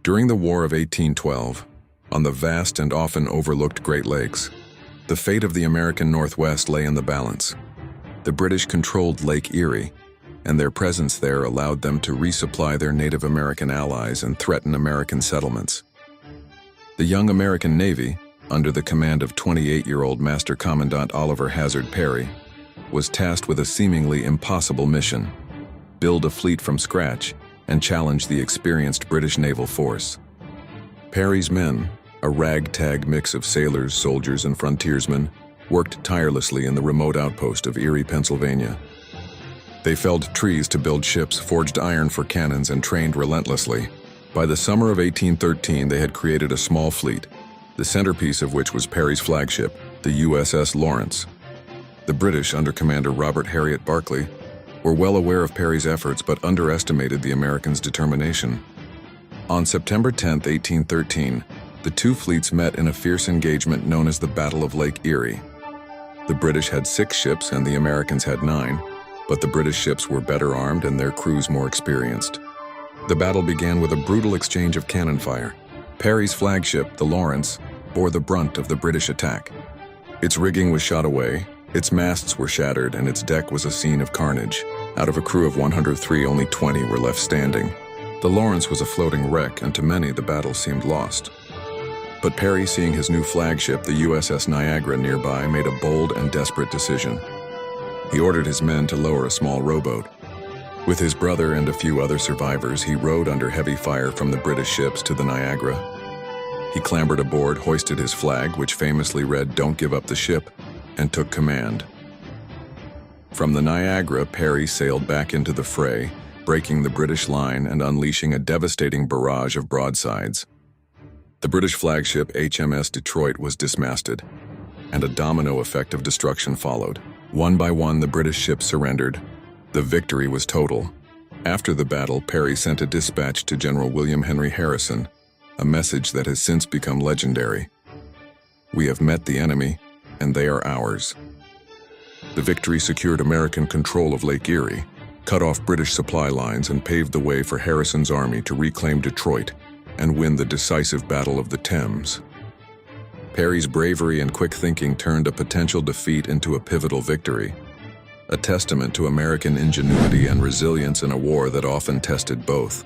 During the War of 1812, on the vast and often overlooked Great Lakes, the fate of the American Northwest lay in the balance. The British controlled Lake Erie, and their presence there allowed them to resupply their Native American allies and threaten American settlements. The young American Navy, under the command of 28-year-old Master Commandant Oliver Hazard Perry, was tasked with a seemingly impossible mission: build a fleet from scratch and challenge the experienced British naval force. Perry's men, a ragtag mix of sailors, soldiers, and frontiersmen, worked tirelessly in the remote outpost of Erie, Pennsylvania. They felled trees to build ships, forged iron for cannons, and trained relentlessly. By the summer of 1813, they had created a small fleet, the centerpiece of which was Perry's flagship, the USS Lawrence. The British, under Commander Robert Harriet Barclay, were well aware of Perry's efforts but underestimated the Americans' determination. On September 10, 1813, the two fleets met in a fierce engagement known as the Battle of Lake Erie. The British had 6 ships and the Americans had 9, but the British ships were better armed and their crews more experienced. The battle began with a brutal exchange of cannon fire. Perry's flagship, the Lawrence, bore the brunt of the British attack. Its rigging was shot away, its masts were shattered, and its deck was a scene of carnage. Out of a crew of 103, only 20 were left standing. The Lawrence was a floating wreck, and to many the battle seemed lost. But Perry, seeing his new flagship, the USS Niagara, nearby, made a bold and desperate decision. He ordered his men to lower a small rowboat. With his brother and a few other survivors, he rowed under heavy fire from the British ships to the Niagara. He clambered aboard, hoisted his flag, which famously read, "Don't give up the ship," and took command. From the Niagara, Perry sailed back into the fray, breaking the British line and unleashing a devastating barrage of broadsides. The British flagship HMS Detroit was dismasted, and a domino effect of destruction followed. One by one, the British ships surrendered. The victory was total. After the battle, Perry sent a dispatch to General William Henry Harrison, a message that has since become legendary. "We have met the enemy, and they are ours." The victory secured American control of Lake Erie, cut off British supply lines, and paved the way for Harrison's army to reclaim Detroit and win the decisive Battle of the Thames. Perry's bravery and quick thinking turned a potential defeat into a pivotal victory, a testament to American ingenuity and resilience in a war that often tested both.